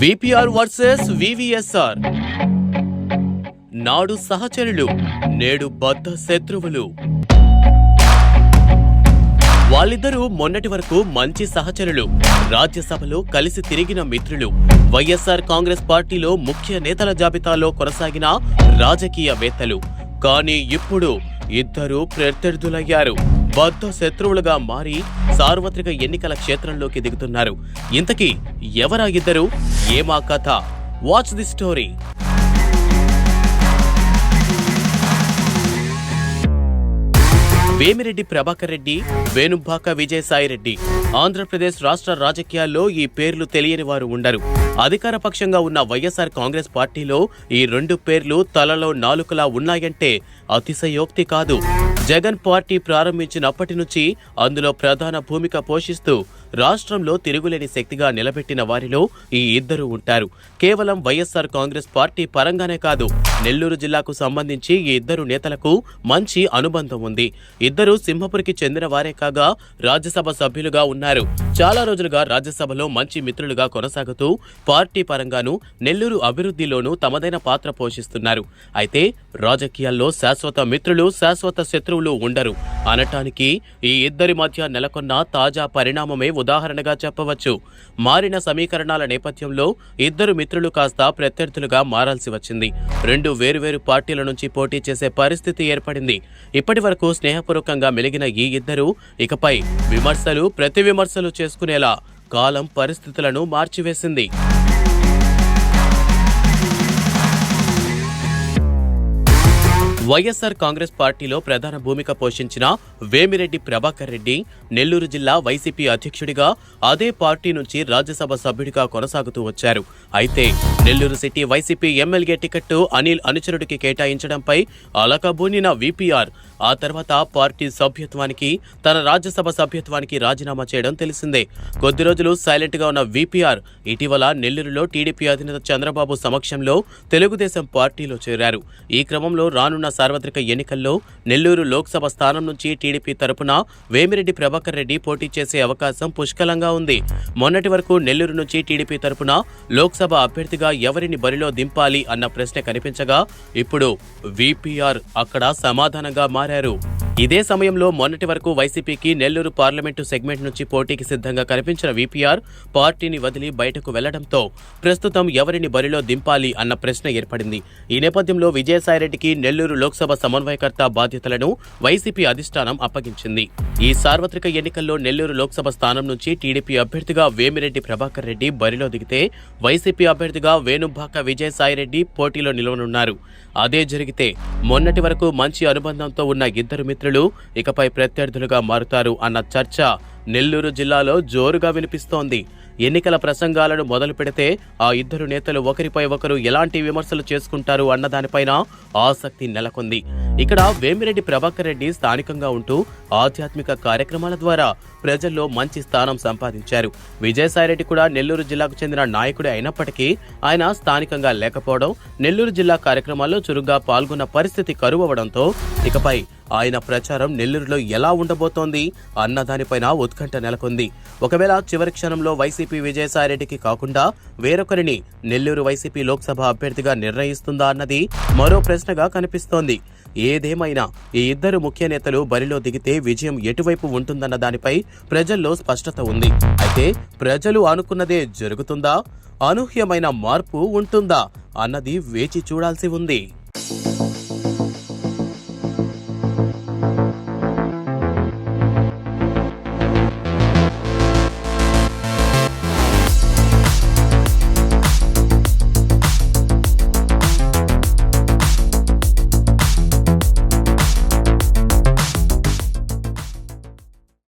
VPR versus వివిఎస్ఆర్. నాడు సహచరులు, నేడు బద్ధ శత్రువులు. వాళ్ళిద్దరూ మొన్నటి వరకు మంచి సహచరులు, రాజ్యసభలో కలిసి తిరిగిన మిత్రులు, వైఎస్ఆర్ కాంగ్రెస్ పార్టీలో ముఖ్య నేతల జాబితాలో కొనసాగిన రాజకీయవేత్తలు. కానీ ఇప్పుడు ఇద్దరూ ప్రత్యర్థులయ్యారు, బద్ధ శత్రువులుగా మారి సార్వత్రిక ఎన్నికల క్షేత్రంలోకి దిగుతున్నారు. ఇంతకీ ఎవరా ఇద్దరు, ఏమా కథ? Watch the story. Vemireddy Prabhakar Reddy, Venumbaka Vijayasai Reddy. Andhra Pradesh రాష్ట్ర రాజకీయాల్లో ఈ పేర్లు తెలియని వారు ఉండరు. అధికార పక్షంగా ఉన్న వైఎస్ఆర్ కాంగ్రెస్ పార్టీలో ఈ రెండు పేర్లు తలలో నాలుకలా ఉన్నాయంటే అతిశయోక్తి కాదు. జగన్ పార్టీ ప్రారంభించినప్పటి నుంచి అందులో ప్రధాన భూమిక పోషిస్తూ రాష్ట్రంలో తిరుగులేని శక్తిగా నిలబెట్టిన వారిలో ఈ ఇద్దరు ఉంటారు. కేవలం వైఎస్ఆర్ కాంగ్రెస్ పార్టీ పరంగానే కాదు, నెల్లూరు జిల్లాకు సంబంధించి ఈ ఇద్దరు నేతలకు మంచి అనుబంధం ఉంది. ఇద్దరు సింహపురికి చెందిన వారే కాగా రాజ్యసభ సభ్యులుగా ఉన్నారు. చాలా రోజులుగా రాజ్యసభలో మంచి మిత్రులుగా కొనసాగుతూ పార్టీ పరంగానూ నెల్లూరు అభివృద్ధిలోనూ తమదైన పాత్ర పోషిస్తున్నారు. అయితే రాజకీయాల్లో శాశ్వత మిత్రులు, శాశ్వత శత్రువులు ఉండరు అనటానికి ఈ ఇద్దరి మధ్య నెలకొన్న తాజా పరిణామమే ఉదాహరణగా చెప్పవచ్చు. మారిన సమీకరణాల నేపథ్యంలో ఇద్దరు మిత్రులు కాస్త ప్రత్యర్థులుగా మారాల్సి వచ్చింది. రెండు వేరువేరు పార్టీల నుంచి పోటీ చేసే పరిస్థితి ఏర్పడింది. ఇప్పటి వరకు స్నేహపూర్వకంగా మెలిగిన ఈ ఇద్దరు ఇకపై విమర్శలు, ప్రతి విమర్శలు చేసుకునేలా కాలం పరిస్థితులను మార్చివేసింది. వైఎస్ఆర్ కాంగ్రెస్ పార్టీలో ప్రధాన భూమిక పోషించిన వేమిరెడ్డి ప్రభాకర్ రెడ్డి నెల్లూరు జిల్లా వైసీపీ అధ్యక్షుడిగా, అదే పార్టీ నుంచి రాజ్యసభ సభ్యుడిగా కొనసాగుతూ వచ్చారు. అయితే Nellore city YCP MLA ticket Anil అనుచరుడికి కేటాయించడంపై అలకబూనిన విపిఆర్ ఆ తర్వాత పార్టీ సభ్యత్వానికి, తన రాజ్యసభ సభ్యత్వానికి రాజీనామా చేయడం తెలిసిందే. కొద్ది రోజులు సైలెంట్ గా ఉన్న విపిఆర్ ఇటీవల నెల్లూరులో టీడీపీ అధినేత చంద్రబాబు సమక్షంలో తెలుగుదేశం పార్టీలో చేరారు. ఈ క్రమంలో రానున్న సార్వత్రిక ఎన్నికల్లో నెల్లూరు లోక్సభ స్థానం నుంచి టీడీపీ తరపున వేమిరెడ్డి ప్రభాకర్ రెడ్డి పోటీ చేసే అవకాశం పుష్కలంగా ఉంది. మొన్నటి వరకు నెల్లూరు నుంచి టీడీపీ తరపున లోక్సభ అభ్యర్థిగా ఎవరిని బరిలో దింపాలి అన్న ప్రశ్న కనిపించగా ఇప్పుడు విపిఆర్ అక్కడ సమాధానంగా మారారు. ఇదే సమయంలో మొన్నటి వరకు వైసీపీకి నెల్లూరు పార్లమెంటు సెగ్మెంట్ నుంచి పోటీకి సిద్ధంగా కనిపించిన విపిఆర్ పార్టీని వదిలి బయటకు వెళ్లడంతో ప్రస్తుతం ఎవరిని బరిలో దింపాలి అన్న ప్రశ్న ఏర్పడింది. ఈ నేపథ్యంలో విజయసాయిరెడ్డికి నెల్లూరు లోక్సభ సమన్వయకర్త బాధ్యతలను వైసీపీ అధిష్టానం అప్పగించింది. ఈ సార్వత్రిక ఎన్నికల్లో నెల్లూరు లోక్సభ స్థానం నుంచి టీడీపీ అభ్యర్థిగా వేమిరెడ్డి ప్రభాకర్ రెడ్డి బరిలో దిగితే వైసీపీ అభ్యర్థిగా వేణుంబాక విజయసాయిరెడ్డి పోటీలో నిలవనున్నారు. అదే జరిగితే మొన్నటి వరకు మంచి అనుబంధంతో ఉన్న ఇద్దరు మిత్రులు ఇకపై ప్రత్యర్థులుగా మారుతారు అన్న చర్చ నెల్లూరు జిల్లాలో జోరుగా వినిపిస్తోంది. ఎన్నికల ప్రసంగాలను మొదలు పెడితే ఆ ఇద్దరు నేతలు ఒకరిపై ఒకరు ఎలాంటి విమర్శలు చేసుకుంటారు అన్న దానిపైన ఆసక్తి నెలకొంది. ఇక్కడ వేమిరెడ్డి ప్రభాకర్ రెడ్డి స్థానికంగా ఉంటూ ఆధ్యాత్మిక కార్యక్రమాల ద్వారా ప్రజల్లో మంచి స్థానం సంపాదించారు. విజయసాయిరెడ్డి కూడా నెల్లూరు జిల్లాకు చెందిన నాయకుడే అయినప్పటికీ ఆయన స్థానికంగా లేకపోవడం, నెల్లూరు జిల్లా కార్యక్రమాల్లో చురుగ్గా పాల్గొన్న పరిస్థితి కరువవడంతో ఇకపై ఆయన ప్రచారం నెల్లూరులో ఎలా ఉండబోతోంది అన్న దానిపైన ఉత్కంఠ నెలకొంది. ఒకవేళ చివరి క్షణంలో వైసీపీ విజయసాయిరెడ్డికి కాకుండా వేరొకరిని నెల్లూరు వైసీపీ లోక్సభ అభ్యర్థిగా నిర్ణయిస్తుందా అన్నది మరో ప్రశ్నగా కనిపిస్తోంది. ఏదేమైనా ఈ ఇద్దరు ముఖ్య నేతలు బరిలో దిగితే విజయం ఎటువైపు ఉంటుందన్న దానిపై ప్రజల్లో స్పష్టత ఉంది. అయితే ప్రజలు అనుకున్నదే జరుగుతుందా, అనూహ్యమైన మార్పు ఉంటుందా అన్నది వేచి చూడాల్సి ఉంది.